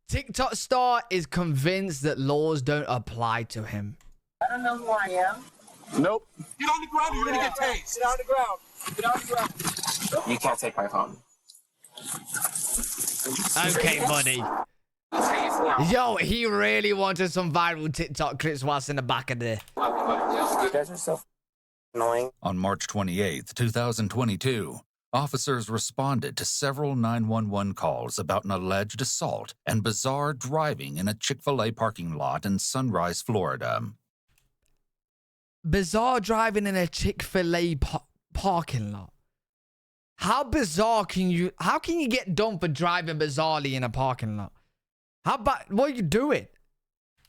TikTok star is convinced that laws don't apply to him. I don't know who I am. Nope. Get on the ground or you're gonna get tased. Get on the ground. Get on the ground. You can't take my phone. Okay, buddy. Yo, he really wanted some viral TikTok clips whilst in the back of there. You guys are so annoying. On March 28, 2022, officers responded to several 911 calls about an alleged assault and bizarre driving in a Chick-fil-A parking lot in Sunrise, Florida. Bizarre driving in a Chick-fil-A parking lot. How bizarre can you... How can you get done for driving bizarrely in a parking lot? How about... What are you doing?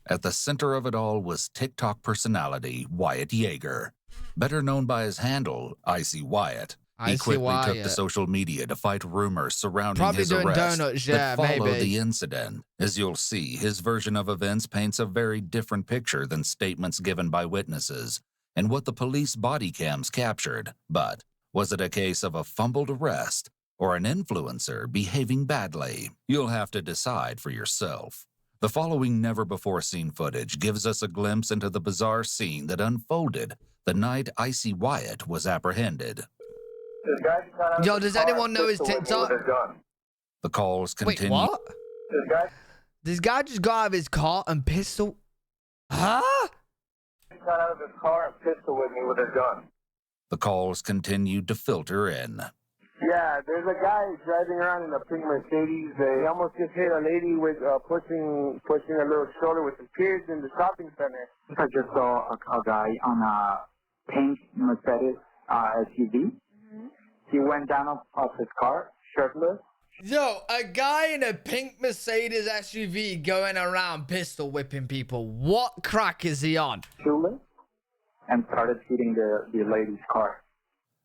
At the center of it all was TikTok personality Wyatt Yeager, better known by his handle, Icy Wyatt. He quickly took to social media to fight rumors surrounding his arrest that followed the incident. As you'll see, his version of events paints a very different picture than statements given by witnesses and what the police body cams captured. But was it a case of a fumbled arrest or an influencer behaving badly? You'll have to decide for yourself. The following never-before-seen footage gives us a glimpse into the bizarre scene that unfolded the night Icy Wyatt was apprehended. Yo, does anyone know his TikTok? The calls continue. Wait, what? This guy just got out of his car and pistol... Huh? He got out of his car and pistol with me with a gun. The calls continued to filter in. Yeah, there's a guy driving around in a pink Mercedes. He almost just hit a lady with pushing a little stroller with some kids in the shopping center. I just saw a guy on a pink Mercedes SUV. He went down off his car, shirtless. Yo, a guy in a pink Mercedes SUV going around pistol whipping people. What crack is he on? Shoeless, and started shooting the lady's car.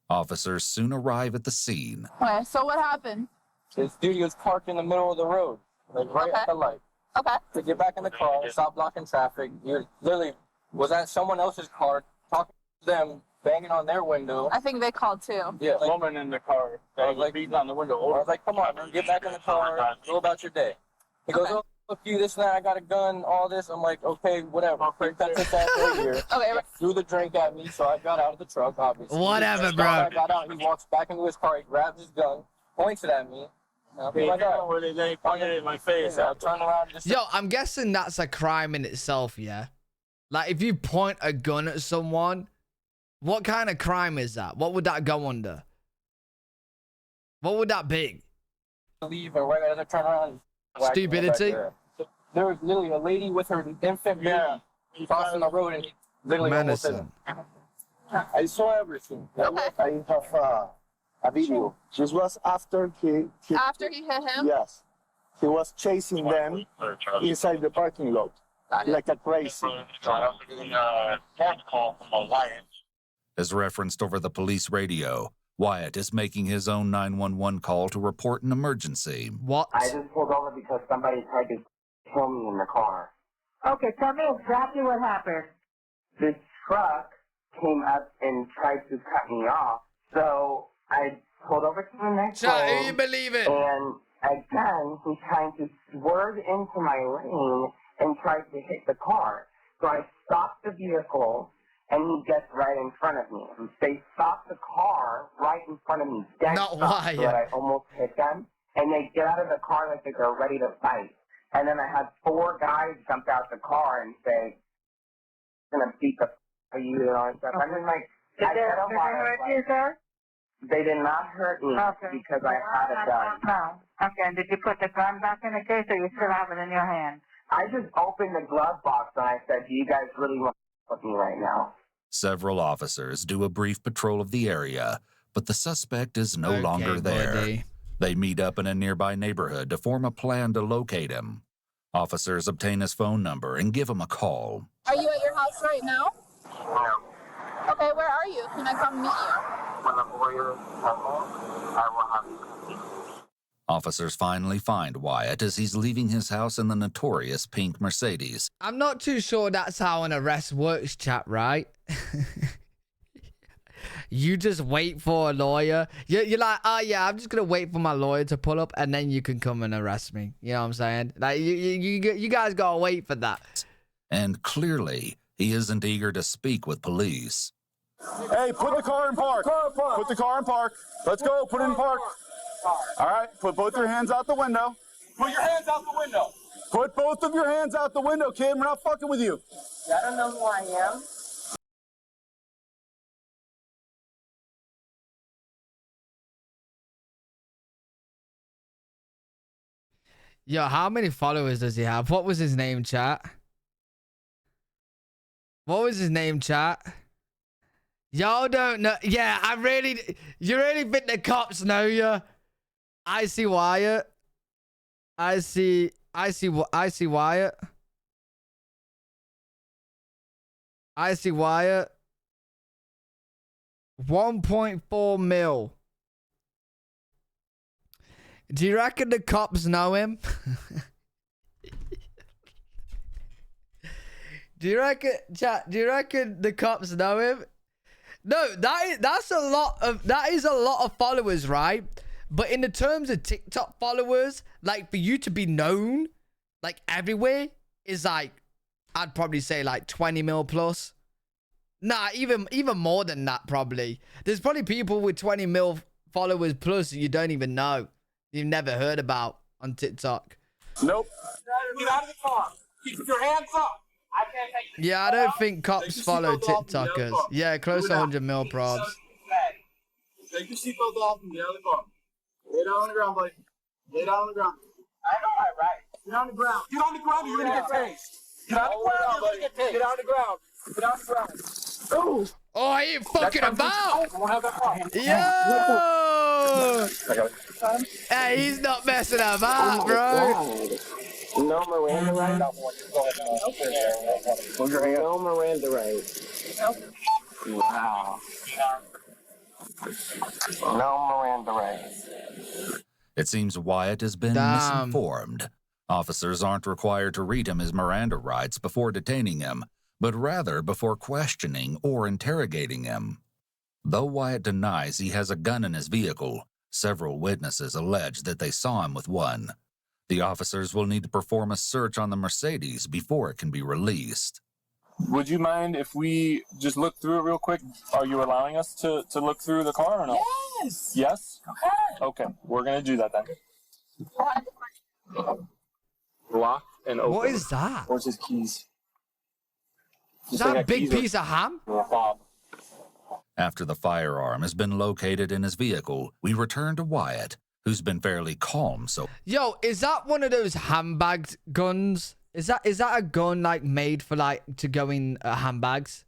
Officers soon arrive at the scene. Okay, so what happened? This dude was parked in the middle of the road, like right at the light. Okay. To get back in the car, stop blocking traffic. You literally was at someone else's car, talking to them, banging on their window. I think they called too. Yeah, like, Woman in the car. I was like beating on the window. I was like, come on, man, get back in the car, go about your day. He goes, oh, fuck you, this and that, I got a gun, all this. I'm like, okay, whatever. Take that right here. Okay. Threw the drink at me, so I got out of the truck, obviously. Whatever, bro. I got out, he walks back into his car, he grabs his gun, points it at me. Then he pointed it in my face. I turn around and just... Yo, I'm guessing that's a crime in itself, yeah? Like, if you point a gun at someone, what kind of crime is that? What would that go under? What would that be? Leave and right as I turn around. Stupidity? There was literally a lady with her infant baby crossing the road and he literally almost hit her. I saw everything. Okay. I have a video. This was after he After he hit him? Yes. He was chasing them inside the parking lot like a crazy. As referenced over the police radio, Wyatt is making his own 911 call to report an emergency. What? I just pulled over because somebody tried to kill me in the car. Okay, tell me exactly what happened. This truck came up and tried to cut me off, so I pulled over to the next Chat, lane. who you believe it? And again, he's trying to swerve into my lane and tried to hit the car. So I stopped the vehicle, and he gets right in front of me. They stopped the car right in front of me, dead Not stop, Wyatt. so that I almost hit them. And they get out of the car like they're ready to fight. And then I had 4 guys jump out the car and say, "I'm gonna beat the f*** out of you," and stuff. I mean, like, Did I they said a lot of, hurt you, like, sir? they did not hurt me because I had a gun. No. Okay, and did you put the gun back in the case, or you still have it in your hand? I just opened the glove box and I said, "Do you guys really want to with me right now?" Several officers do a brief patrol of the area, but the suspect is no longer there. Buddy. They meet up in a nearby neighborhood to form a plan to locate him. Officers obtain his phone number and give him a call. Are you at your house right now? No. Okay, where are you? Can I come meet you? When the warriors come home, I will have you come. Officers finally find Wyatt as he's leaving his house in the notorious pink Mercedes. I'm not too sure that's how an arrest works, chat, right? You just wait for a lawyer. You're like, oh yeah, I'm just gonna wait for my lawyer to pull up, and then you can come and arrest me. You know what I'm saying? Like you guys gotta wait for that. And clearly, he isn't eager to speak with police. Hey, put the car in park. Put the car in park. Let's go. Put it in park. All right. Put both your hands out the window. Put your hands out the window. Put both of your hands out the window, kid. We're not fucking with you. I don't know who I am. Yo, how many followers does he have? What was his name, chat? What was his name, chat? Y'all don't know. Yeah, you really think the cops know you? I see Wyatt. I see Wyatt. I see Wyatt. 1.4 mil. Do you reckon the cops know him? Do you reckon, chat? Do you reckon the cops know him? No, that is a lot of followers, right? But in the terms of TikTok followers, like for you to be known, like everywhere, is like, I'd probably say like 20 mil plus. Nah, even more than that probably. There's probably people with 20 mil followers plus that you don't even know. You've never heard about on TikTok. Nope. Get out of the car. Keep your hands up. I can't take Yeah, I don't think cops follow TikTokers. Yeah, close to 100 mil probs. Take your seatbelt off and get out of the car. Lay down on the ground, buddy. Lay down on the ground. I know my rights. Get on the ground. Get on the ground or you're going to get tased. Get on the ground or you're going to get tased. Get on the ground. Get on the ground. Oh. Oh, I ain't fucking about. I won't have that problem. Yo! I got it. Hey, he's not messing about, bro. No Miranda rights. No Miranda rights. Wow. No Miranda rights. It seems Wyatt has been misinformed. Officers aren't required to read him his Miranda rights before detaining him, but rather before questioning or interrogating him. Though Wyatt denies he has a gun in his vehicle, several witnesses allege that they saw him with one. The officers will need to perform a search on the Mercedes before it can be released. Would you mind if we just look through it real quick? Are you allowing us to look through the car or no? Yes. Yes? Okay, we're going to do that then. Lock and open. What is that? Where's his keys? Is that a big piece of ham? Fob. After the firearm has been located in his vehicle, we return to Wyatt, who's been fairly calm so... Yo, is that one of those handbagged guns? Is that a gun like made for like to go in handbags?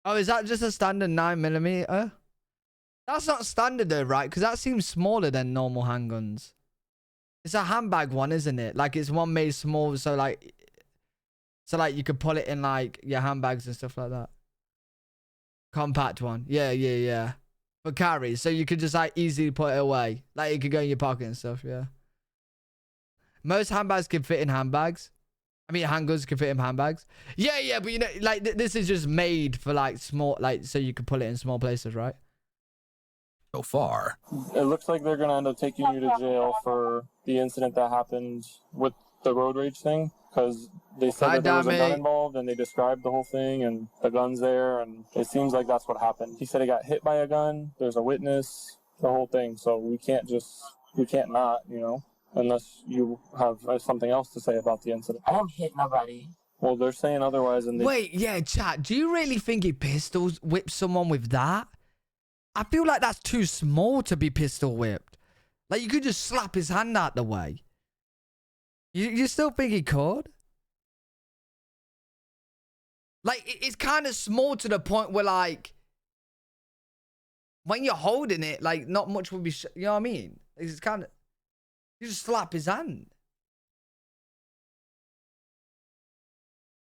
Oh, is that just a standard 9mm? That's not standard though, right? Because that seems smaller than normal handguns. It's a handbag one, isn't it? Like it's one made small, so like you could pull it in like your handbags and stuff like that. Compact one, yeah. For carry, so you could just like easily put it away. Like it could go in your pocket and stuff, yeah. Most handbags can fit in handbags. I mean, handguns can fit in handbags. Yeah, but you know, like this is just made for like small, like so you can pull it in small places, right? So far. It looks like they're going to end up taking you to jail for the incident that happened with the road rage thing. Because they said that there was a gun involved and they described the whole thing and the gun's there and it seems like that's what happened. He said he got hit by a gun, there's a witness, the whole thing. So we can't not, you know, unless you have something else to say about the incident. I don't hit nobody. Well, they're saying otherwise and they... Wait, yeah, chat, do you really think he pistol whipped someone with that? I feel like that's too small to be pistol whipped. Like you could just slap his hand out the way. You still think he could? Like, it's kind of small to the point where, like, when you're holding it, like, not much will be... you know what I mean? It's kind of... you just slap his hand.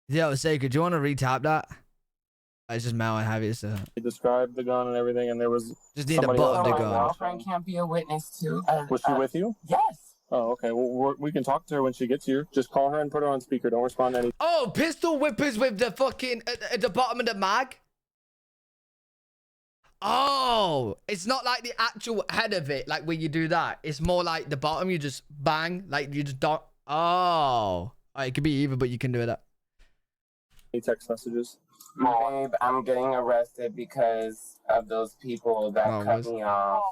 Yo, Seiko, do you want to retap that? It's just Mal and Javier, so... They described the gun and everything and there was... Just need a butt of the gun. My girlfriend can't be a witness, too. Was she with you? Yes. Oh, okay. Well, we can talk to her when she gets here. Just call her and put her on speaker. Don't respond to anything. Oh, pistol whippers with the fucking at the bottom of the mag. Oh, it's not like the actual head of it, like when you do that. It's more like the bottom. You just bang, like you just don't. Oh, it could be either, but you can do that. Any text messages? Babe, I'm getting arrested because of those people that cut me off.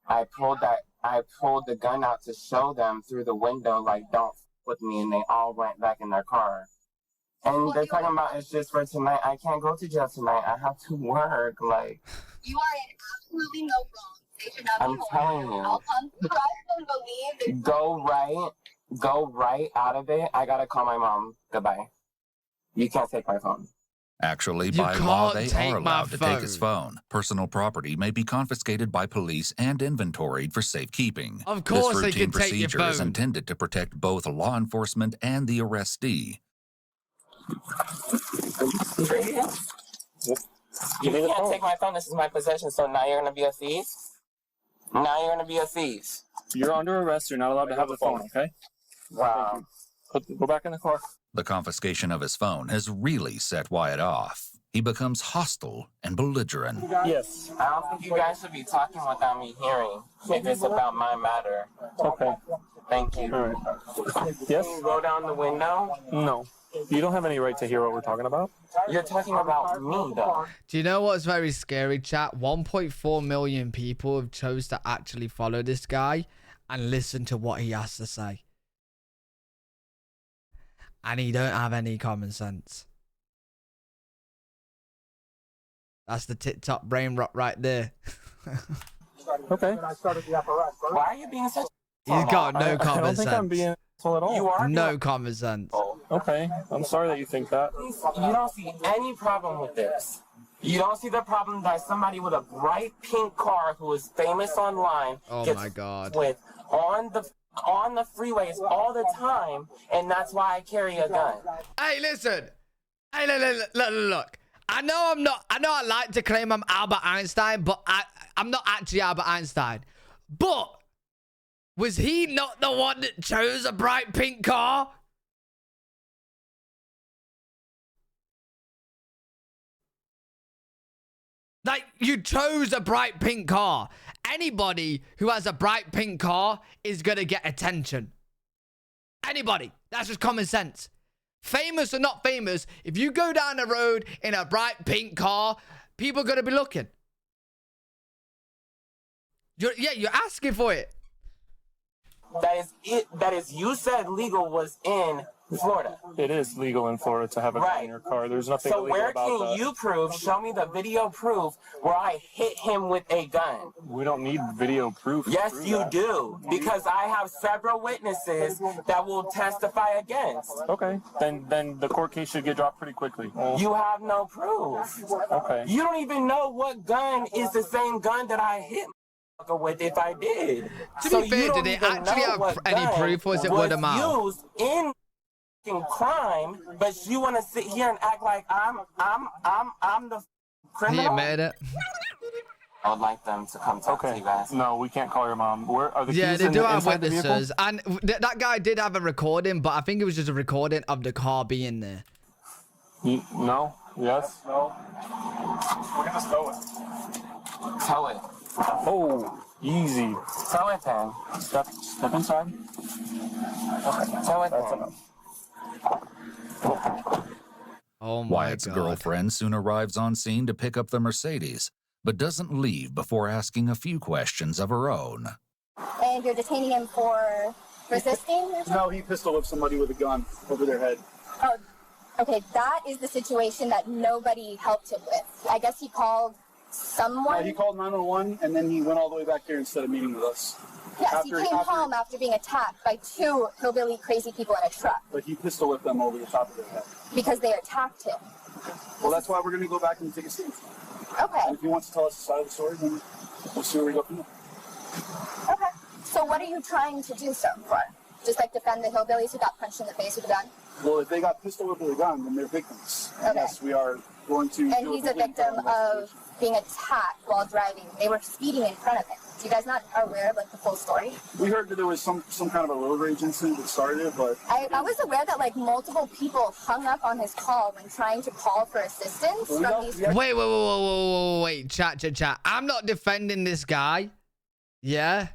I pulled the gun out to show them through the window, like, don't f with me, and they all went back in their car. And they're talking about it's just for tonight. I can't go to jail tonight. I have to work. Like, You are in absolutely no wrong. They should not I'm be telling you. I'll trust and believe. Go right out of it. I gotta call my mom. Goodbye. You can't take my phone. Actually, by law, they are allowed to take his phone. Personal property may be confiscated by police and inventoried for safekeeping. Of course, this they can routine take your procedure is phone. intended to protect both law enforcement and the arrestee. You can't take my phone. This is my possession. So now you're gonna be a thief. Now you're gonna be a thief. You're under arrest. You're not allowed to have the phone. Okay. Wow. Go back in the car. The confiscation of his phone has really set Wyatt off. He becomes hostile and belligerent. Yes. I don't think you guys should be talking without me hearing. If it's about my matter. Okay. Thank you. All right. Yes? Can you roll down the window? No. You don't have any right to hear what we're talking about. You're talking about me, though. Do you know what's very scary, chat? 1.4 million people have chose to actually follow this guy and listen to what he has to say. And he don't have any common sense. That's the TikTok brain rot right there. Okay. Why are you being such He's got no I common don't think sense. I'm being asshole at all. You are No common sense. Okay. I'm sorry that you think that. You don't see any problem with this. You don't see the problem that somebody with a bright pink car who is famous online Oh my God. with on the freeways all the time, and that's why I carry a gun. Hey, listen. Hey, look. I know I like to claim I'm Albert Einstein, but I'm not actually Albert Einstein. But was he not the one that chose a bright pink car? Like, you chose a bright pink car. Anybody who has a bright pink car is going to get attention. Anybody. That's just common sense. Famous or not famous, if you go down the road in a bright pink car, people are going to be looking. You're asking for it. That is it. That is, you said legal was in Florida. It is legal in Florida to have a gun in your car. There's nothing illegal about that. So where can you prove, show me the video proof where I hit him with a gun? We don't need video proof. Yes, you do. Because I have several witnesses that will testify against. Okay. Then the court case should get dropped pretty quickly. You have no proof. Okay. You don't even know what gun is the same gun that I hit with if I did. To be fair, did they actually have any proof, or was it word of mouth? Used in crime, but you want to sit here and act like I'm the criminal. He admitted it. I would like them to come talk to you guys. No, we can't call your mom. Where are the Yeah, keys they do have inside the vehicle? witnesses, and that guy did have a recording, but I think it was just a recording of the car being there. No. Yes. No. We're gonna stow it. Tow it. Oh, easy. Tow it then. Step inside. Okay. Tow it then. Oh my Wyatt's God. girlfriend soon arrives on scene to pick up the Mercedes, but doesn't leave before asking a few questions of her own. And you're detaining him for resisting or something? No, he pistol whipped somebody with a gun over their head. Oh, okay. That is the situation that nobody helped him with. I guess he called someone. He called 911, and then he went all the way back here instead of meeting with us. Yes, he came home after being attacked by two hillbilly crazy people in a truck. But he pistol whipped them over the top of their head. Because they attacked him. Well, that's why we're going to go back and take a stand. Okay. And if he wants to tell us the side of the story, then we'll see where we go from there. Okay. So what are you trying to do so far? Just like defend the hillbillies who got punched in the face with a gun? Well, if they got pistol whipped with a gun, then they're victims. Okay. Yes, we are going to. And he's a victim of being attacked while driving. They were speeding in front of him. You guys not aware of like the full story? We heard that there was some kind of a road rage incident that started it, but I was aware that like multiple people hung up on his call when trying to call for assistance from these. Wait, chat. I'm not defending this guy. Yeah.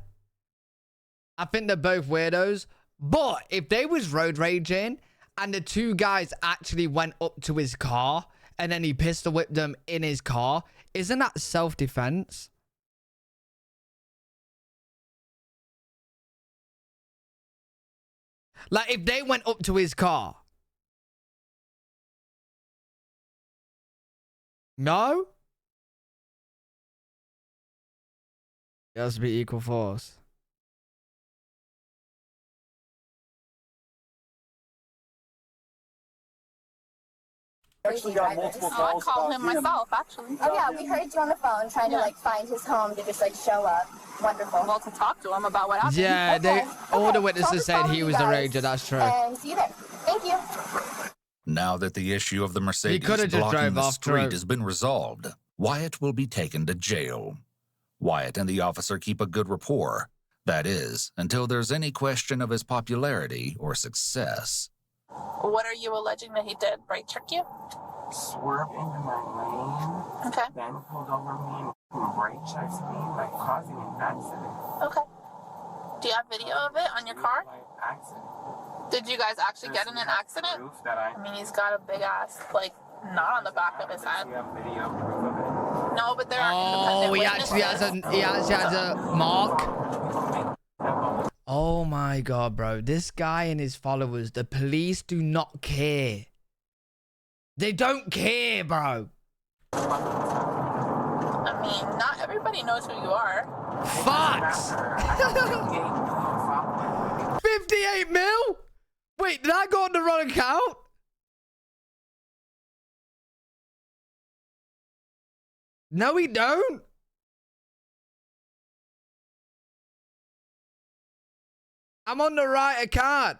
I think they're both weirdos. But if they was road raging and the two guys actually went up to his car and then he pistol whipped them in his car, isn't that self-defense? Like, if they went up to his car. No? It has to be equal force. Actually got multiple calls. I called him myself, actually. Oh yeah, we heard you on the phone trying to like find his home to just like show up. Wonderful. Well, to talk to him about what happened. Yeah, all the witnesses said he was the rager. That's true. And see you there. Thank you. Now that the issue of the Mercedes blocking the street has been resolved, Wyatt will be taken to jail. Wyatt and the officer keep a good rapport. That is, until there's any question of his popularity or success. What are you alleging that he did? Brake check you? Swerved into my lane. Okay. Then pulled over me and brake checked me, like causing an accident. Okay. Do you have video of it on your car? Accident. Did you guys actually get in an accident? I mean, he's got a big ass, like, knot on the back of his head. No, but there are independent witnesses. he actually has a mark. Oh my god, bro. This guy and his followers, the police do not care. They don't care, bro. I mean, not everybody knows who you are. Facts. 58 mil? Wait, did I go on the wrong account? No, we don't. I'm on the right account.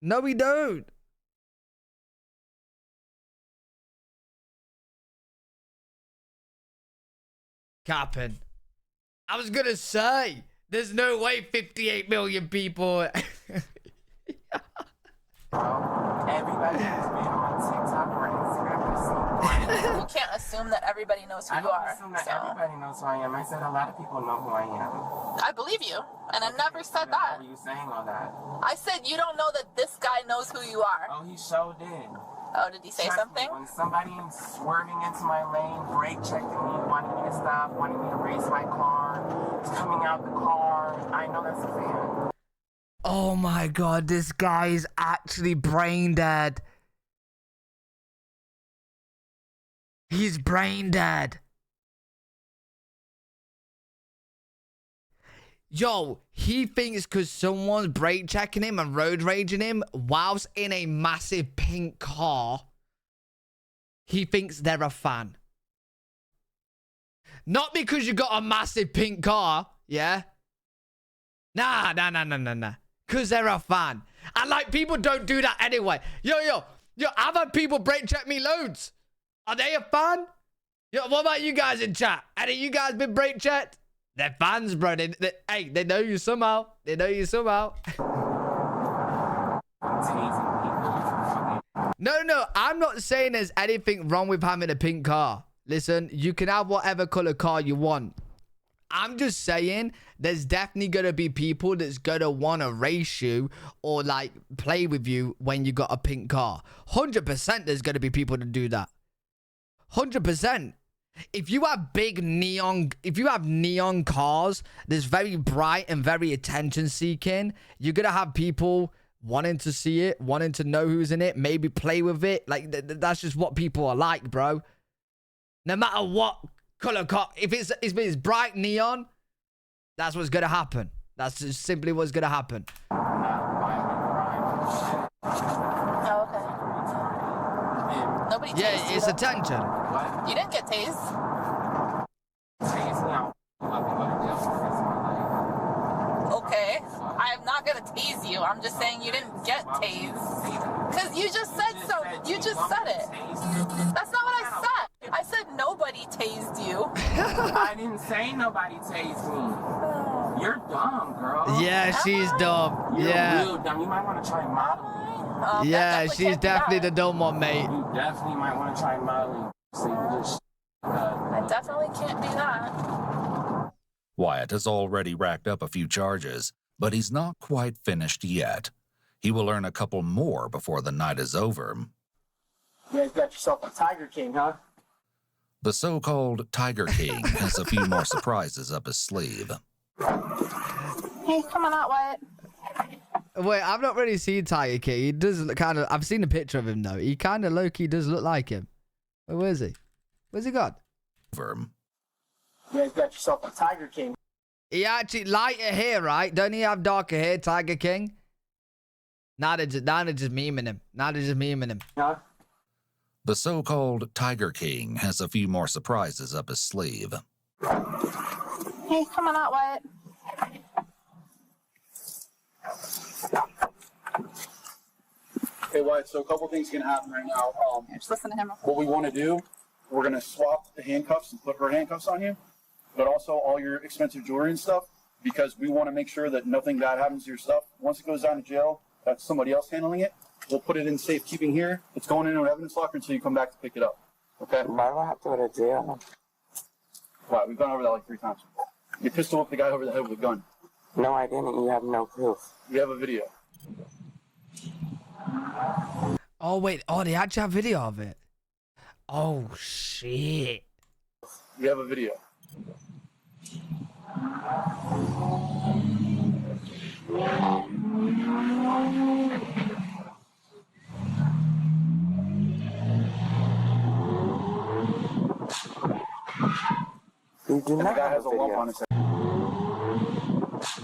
No, we don't. Capping. I was gonna say, there's no way 58 million people. Everybody who's been on TikTok or Instagram has seen. You can't assume that everybody knows who you are. I don't assume that everybody knows who I am. I said a lot of people know who I am. I believe you, and I never said that. Why are you saying all that? I said you don't know that this guy knows who you are. Oh, he sure did. Oh, did he say something? When somebody swerving into my lane, brake checking me, wanting me to stop, wanting me to race my car, coming out the car, I know that's a fan. Oh my god, this guy is actually brain dead. He's brain dead. Yo, he thinks because someone's brake checking him and road raging him whilst in a massive pink car, he thinks they're a fan. Not because you got a massive pink car, yeah? Nah. Because they're a fan. And like, people don't do that anyway. Yo, I've had people brake check me loads. Are they a fan? Yo, what about you guys in chat? Any of you guys been brake checked? They're fans, bro. Hey, they know you somehow. They know you somehow. No. I'm not saying there's anything wrong with having a pink car. Listen, you can have whatever color car you want. I'm just saying there's definitely going to be people that's going to want to race you or like play with you when you got a pink car. 100% there's going to be people that do that. 100%. If you have neon cars that's very bright and very attention seeking, you're going to have people wanting to see it, wanting to know who's in it, maybe play with it. Like, that's just what people are like, bro. No matter what color car, if it's bright neon, that's what's going to happen. That's just simply what's going to happen. Oh, okay. Nobody tased Yeah, it's attention. You didn't get tased. Okay, I am not gonna tase you. I'm just saying you didn't get tased. Because you just said so. You just said it. That's not what I said. I said nobody tased you. I didn't say nobody tased me. You're dumb, girl. Yeah, she's dumb. You're Yeah. real dumb. You might want to try modeling. Yeah, she's definitely the dumb one, mate. You definitely might want to try modeling. So you just. I definitely can't do that. Wyatt has already racked up a few charges, but he's not quite finished yet. He will earn a couple more before the night is over. You guys got yourself a Tiger King, huh? The so-called Tiger King has a few more surprises up his sleeve. Hey, come on out, Wyatt. Wait, I've not really seen Tiger King. He does kind of. I've seen a picture of him though. He kind of low-key does look like him. Where is he? Where's he gone? You guys got yourself a Tiger King. He actually lighter hair, right? Don't he have darker hair, Tiger King? Now they're just memeing him. Huh? The so-called Tiger King has a few more surprises up his sleeve. Hey, come on out, Wyatt. Okay, Wyatt, so a couple things can happen right now. Just listen to him. What we want to do, we're going to swap the handcuffs and put her handcuffs on you, but also all your expensive jewelry and stuff, because we want to make sure that nothing bad happens to your stuff. Once it goes down to jail, that's somebody else handling it. We'll put it in safekeeping here. It's going into an evidence locker until you come back to pick it up. Okay? Why do I have to go to jail? Why? We've gone over that like 3 times. You pistol whipped the guy over the head with a gun. No, I didn't. You have no proof. We have a video. Oh wait. Oh, they actually have video of it. Oh shit. We have a video. You do And the not guy have has a a lump video. on his head.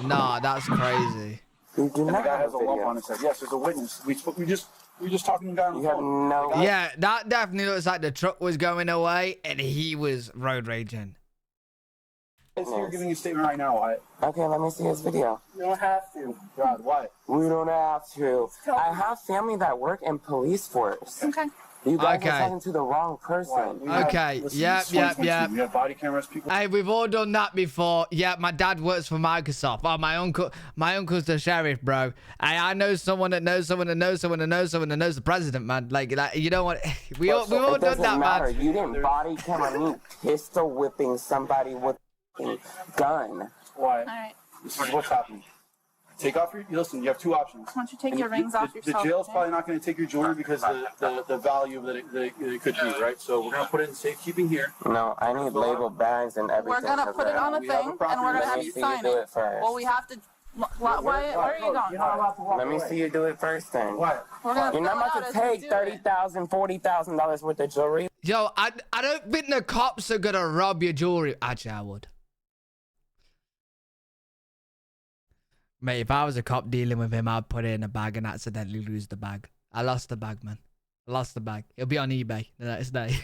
Nah, that's crazy. You do And the not guy have has a a lump video. on his head. Yes, there's a witness. We just talking to the guy on the You have phone. no. Yeah, that definitely looks like the truck was going away and he was road raging. You're giving a statement right now, Wyatt. Okay, let me see his video. You don't have to. God, Wyatt. We don't have to. I have family that work in police force. Okay. You guys Okay. are talking to the wrong person. We have- Okay, listen, yep, it's 2022. yep. We have body cameras, people. Hey, we've all done that before. Yeah, my dad works for Microsoft. Oh, my uncle's the sheriff, bro. I know someone that knows someone that knows someone that knows someone that knows the president, man. Like you don't want. We all It done doesn't that, matter. man. You didn't body camera me pistol whipping somebody with a gun. Wyatt, All right. this is what's happening. Take off your. Listen, you have 2 options. Why don't you take And your rings off the yourself? jail's okay? probably not going to take your jewelry because the value that it could be, right? So we're going to put it in safekeeping here. No, I need label bags and everything. We're gonna for put it that. on a We have a thing, and property we're gonna right have Let you me see sign you do it. it first. Well, we have to. Wyatt, where are you going? Let me see you do it first then. Wyatt. We're gonna You're not fill it about out to as we take do it. $30,000, $40,000 worth of jewelry. Yo, I don't think the cops are gonna rob your jewelry. Actually, I would. Mate, if I was a cop dealing with him, I'd put it in a bag and accidentally lose the bag. I lost the bag, man. I lost the bag. It'll be on eBay the next day.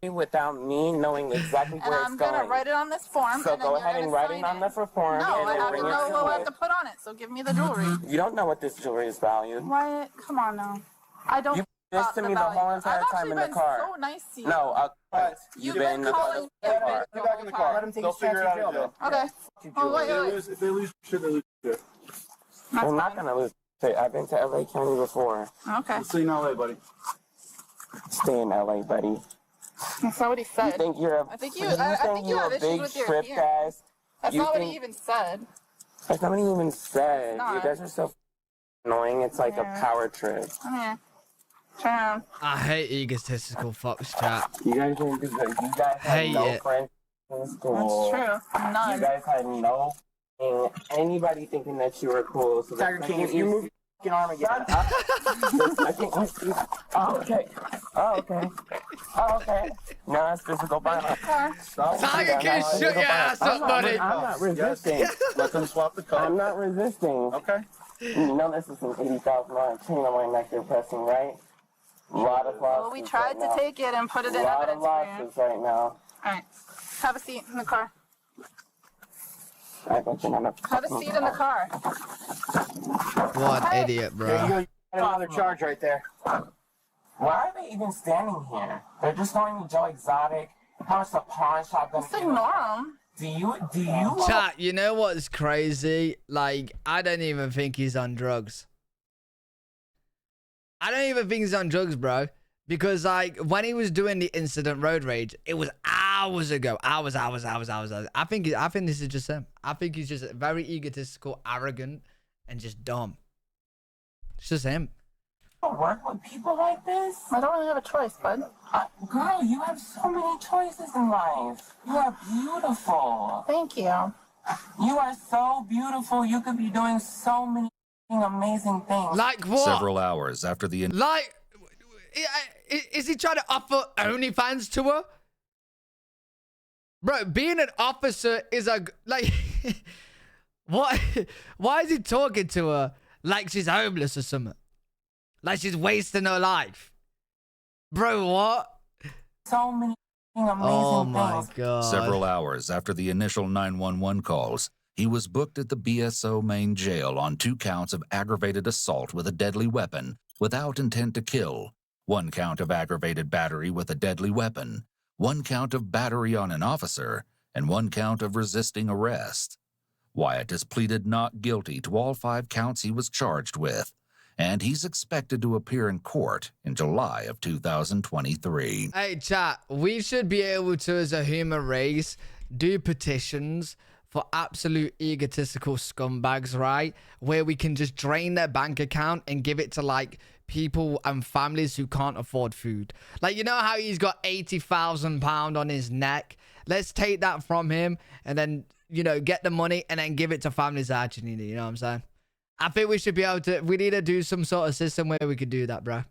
Without me knowing exactly And where I'm it's going. gonna write it on this form. So and then go you're ahead and gonna write sign it on the form. No, and I then have to bring it know to what I me. have to put on it. So give me the jewelry. You don't know what this jewelry is valued. Wyatt, come on now. I don't. You this to me the whole entire I've time actually in the been car. so nice to you. No, You've been in been the calling me car. a bitch Get back in the car. Let him take They'll his chance figure it in out. jail, Okay. Oh, wait. If they lose shit, they lose shit. We're not gonna lose. I've been to LA County before. Okay. We'll see you in LA, buddy. Stay in LA, buddy. That's not what he You said. think you're a? I think you have a issues big with your trip, appearance. guys? That's You not what he think- even said. That's not what he even said. It's not. You guys are so annoying. It's like Yeah. a power trip. Come here. Turn around. I hate egotistical fucks, chat. You guys didn't do good. You guys had Hate no it. friends in school. That's true. You None. guys had no anybody thinking that you were cool. So Tiger King, if you move your arm again. I think oh, okay. Oh, okay. Oh, okay. No, that's physical violence. Tiger King, shut your ass up, buddy. I'm not resisting. Let them swap the car. I'm not resisting. Okay. You know this is an $80,000 chain on my neck you're pressing, right? A lot of losses. Well, we tried right to take it and put it in A lot of evidence for you. losses right now. All right. Have a seat in the car. I bet you're not Have a seat in the car. What an idiot, There you bro. go. You got another charge right there. Why are they even standing here? They're just going to Joe Exotic. How much the pawn shop gonna just ignore them. Do you Chat, you know what's crazy? Like, I don't even think he's on drugs. I don't even think he's on drugs, bro. Because, like, when he was doing the incident road rage, it was hours ago. Hours. I think this is just him. I think he's just very egotistical, arrogant, and just dumb. It's just him. Work with people like this? I don't really have a choice, bud. Girl, you have so many choices in life. You are beautiful. Thank you. You are so beautiful. You could be doing so many amazing things. Like what? Several hours after the... Like, is he trying to offer OnlyFans to her? Bro, being an officer is a... Like, what? Why is he talking to her like she's homeless or something? Like she's wasting her life. Bro, what? So many amazing oh my things. God. Several hours after the initial 911 calls, he was booked at the BSO main jail on 2 counts of aggravated assault with a deadly weapon without intent to kill, 1 count of aggravated battery with a deadly weapon, 1 count of battery on an officer, and 1 count of resisting arrest. Wyatt has pleaded not guilty to all 5 counts he was charged with, and he's expected to appear in court in July of 2023. Hey, chat, we should be able to, as a human race, do petitions for absolute egotistical scumbags, right? Where we can just drain their bank account and give it to, like, people and families who can't afford food. Like, you know how he's got £80,000 on his neck? Let's take that from him and then, you know, get the money and then give it to families that actually need it. You know what I'm saying? I think we should be able to... We need to do some sort of system where we could do that, bro.